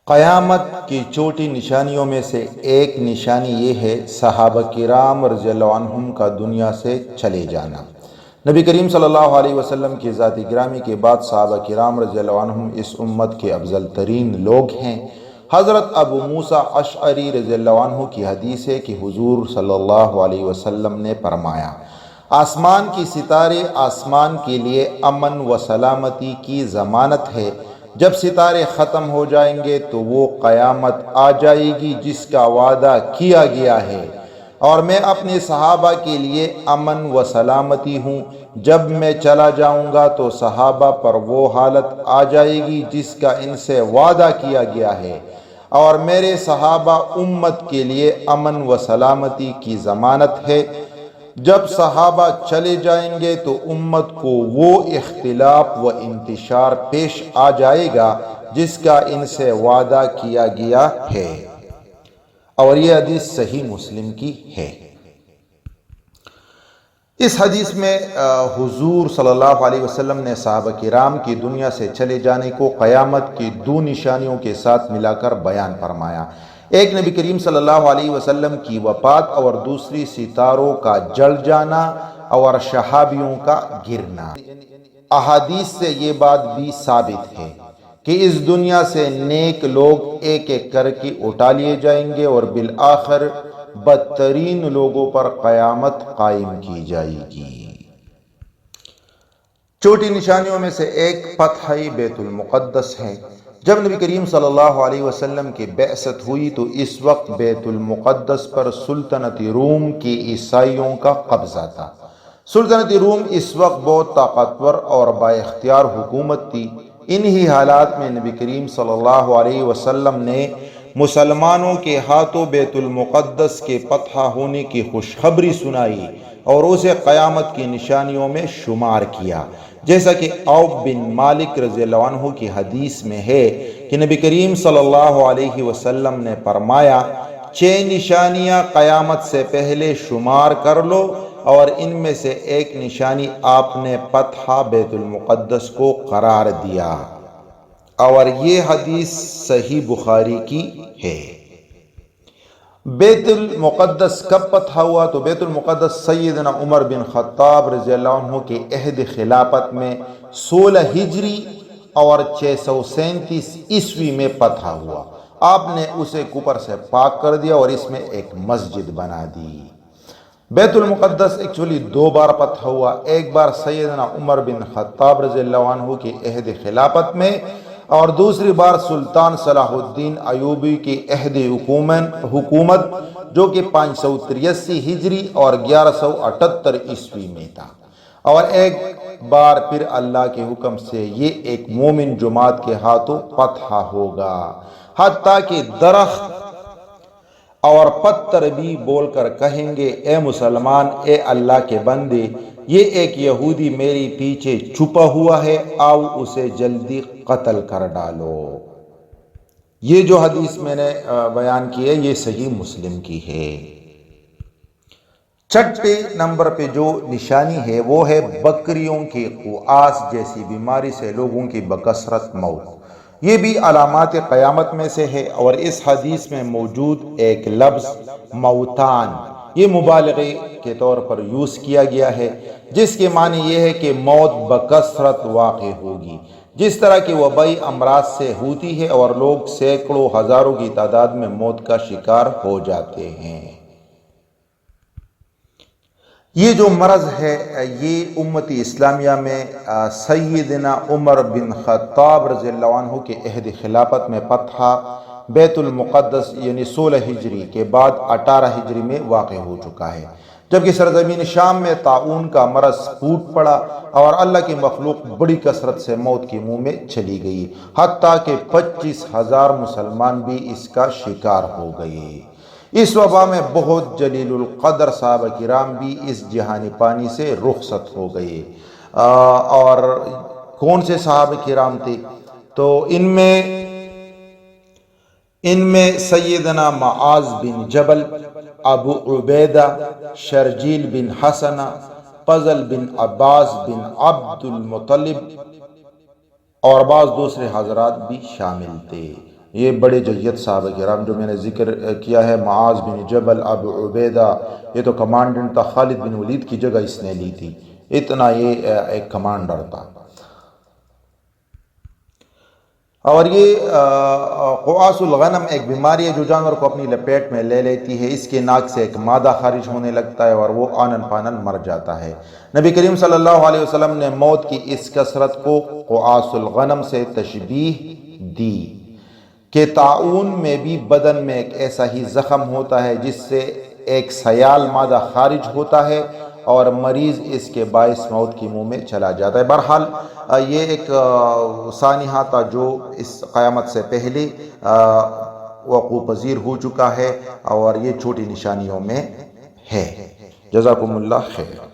قیامت کی چھوٹی نشانیوں میں سے ایک نشانی یہ ہے صحابہ کرام رضی اللہ عنہم کا دنیا سے چلے جانا۔ نبی کریم صلی اللہ علیہ وسلم کی ذات گرامی کے بعد صحابہ کرام رضی اللہ عنہم اس امت کے افضل ترین لوگ ہیں۔ حضرت ابو موسیٰ اشعری رضی اللہ عنہ کی حدیث ہے کہ حضور صلی اللہ علیہ وسلم نے فرمایا، آسمان کی ستارے آسمان کے لیے امن و سلامتی کی ضمانت ہے۔ جب ستارے ختم ہو جائیں گے تو وہ قیامت آ جائے گی جس کا وعدہ کیا گیا ہے، اور میں اپنے صحابہ کے لیے امن و سلامتی ہوں۔ جب میں چلا جاؤں گا تو صحابہ پر وہ حالت آ جائے گی جس کا ان سے وعدہ کیا گیا ہے، اور میرے صحابہ امت کے لیے امن و سلامتی کی ضمانت ہے۔ جب صحابہ چلے جائیں گے تو امت کو وہ اختلاف و انتشار پیش آ جائے گا جس کا ان سے وعدہ کیا گیا ہے، اور یہ حدیث صحیح مسلم کی ہے۔ اس حدیث میں حضور صلی اللہ علیہ وسلم نے صحابہ کرام کی دنیا سے چلے جانے کو قیامت کی دو نشانیوں کے ساتھ ملا کر بیان فرمایا۔ ایک نبی کریم صلی اللہ علیہ وسلم کی وفات، اور دوسری ستاروں کا جل جانا اور شہابیوں کا گرنا۔ احادیث سے یہ بات بھی ثابت ہے کہ اس دنیا سے نیک لوگ ایک ایک کر کے اٹھا لیے جائیں گے، اور بالآخر بدترین لوگوں پر قیامت قائم کی جائے گی۔ چھوٹی نشانیوں میں سے ایک فتح بیت المقدس ہے۔ جب نبی کریم صلی اللہ علیہ وسلم کی بعثت ہوئی تو اس وقت بیت المقدس پر سلطنت روم کی عیسائیوں کا قبضہ تھا۔ سلطنت روم اس وقت بہت طاقتور اور با اختیار حکومت تھی۔ انہی حالات میں نبی کریم صلی اللہ علیہ وسلم نے مسلمانوں کے ہاتھوں بیت المقدس کے فتح ہونے کی خوشخبری سنائی، اور اسے قیامت کی نشانیوں میں شمار کیا، جیسا کہ عوف بن مالک رضی اللہ عنہ کی حدیث میں ہے کہ نبی کریم صلی اللہ علیہ وسلم نے فرمایا، 6 نشانیاں قیامت سے پہلے شمار کر لو، اور ان میں سے ایک نشانی آپ نے فتح بیت المقدس کو قرار دیا، اور یہ حدیث صحیح بخاری کی ہے۔ بیت المقدس کب فتح ہوا؟ تو بیت المقدس سیدنا عمر بن خطاب رضی اللہ عنہ کے عہد خلافت میں 16 ہجری اور 637 عیسوی میں فتح ہوا۔ آپ نے اسے کفر سے پاک کر دیا اور اس میں ایک مسجد بنا دی۔ بیت المقدس ایکچولی 2 بار فتح ہوا، ایک بار سیدنا عمر بن خطاب رضی اللہ عنہ کے عہد خلافت میں، اور دوسری بار سلطان صلاح الدین ایوبی کی عہد حکومت جو کہ 583 ہجری اور 1178 عیسوی میں تھا، اور ایک بار پھر اللہ کے حکم سے یہ ایک مومن جماعت کے ہاتھوں فتح ہوگا، حتیٰ کہ درخت اور پتھر بھی بول کر کہیں گے، اے مسلمان، اے اللہ کے بندے، یہ ایک یہودی میری پیچھے چھپا ہوا ہے، آؤ اسے جلدی قتل کر ڈالو۔ یہ جو حدیث میں نے بیان کی ہے یہ صحیح مسلم کی ہے۔ چھٹے نمبر پہ جو نشانی ہے وہ ہے بکریوں کی قواس جیسی بیماری سے لوگوں کی بکثرت موت۔ یہ بھی علامات قیامت میں سے ہے، اور اس حدیث میں موجود ایک لفظ موتان یہ مبالغے کے طور پر یوز کیا گیا ہے، جس کے معنی یہ ہے کہ موت بکثرت واقع ہوگی، جس طرح کی وبائی امراض سے ہوتی ہے، اور لوگ سینکڑوں ہزاروں کی تعداد میں موت کا شکار ہو جاتے ہیں۔ یہ جو مرض ہے یہ امتی اسلامیہ میں سیدنا عمر بن خطاب رضی اللہ عنہ کے عہد خلافت میں فتح بیت المقدس یعنی 16 ہجری کے بعد 18 ہجری میں واقع ہو چکا ہے، جبکہ سرزمین شام میں طاعون کا مرض پھوٹ پڑا، اور اللہ کی مخلوق بڑی کثرت سے موت کے منہ میں چلی گئی، حتیٰ کہ 25,000 مسلمان بھی اس کا شکار ہو گئے۔ اس وبا میں بہت جلیل القدر صحابہ کرام بھی اس جہانی پانی سے رخصت ہو گئے۔ اور کون سے صحابہ کرام تھے؟ تو ان میں سیدنا معاذ بن جبل، ابو عبیدہ، شرجیل بن حسنہ، فضل بن عباس بن عبد المطلب اور بعض دوسرے حضرات بھی شامل تھے۔ یہ بڑے جید صحابہ کرام جو میں نے ذکر کیا ہے، معاذ بن جبل، ابو عبیدہ، یہ تو کمانڈنٹ تھا، خالد بن ولید کی جگہ اس نے لی تھی، اتنا یہ ایک کمانڈر تھا۔ اور یہ قواس الغنم ایک بیماری ہے جو جانور کو اپنی لپیٹ میں لے لیتی ہے، اس کے ناک سے ایک مادہ خارج ہونے لگتا ہے اور وہ آنن فانن مر جاتا ہے۔ نبی کریم صلی اللہ علیہ وسلم نے موت کی اس کثرت کو قواس الغنم سے تشبیہ دی کہ طاعون میں بھی بدن میں ایک ایسا ہی زخم ہوتا ہے جس سے ایک سیال مادہ خارج ہوتا ہے اور مریض اس کے باعث موت کی منہ میں چلا جاتا ہے۔ بہرحال یہ ایک سانحہ تھا جو اس قیامت سے پہلے وقوع پذیر ہو چکا ہے اور یہ چھوٹی نشانیوں میں ہے۔ جزاکم اللہ خیر۔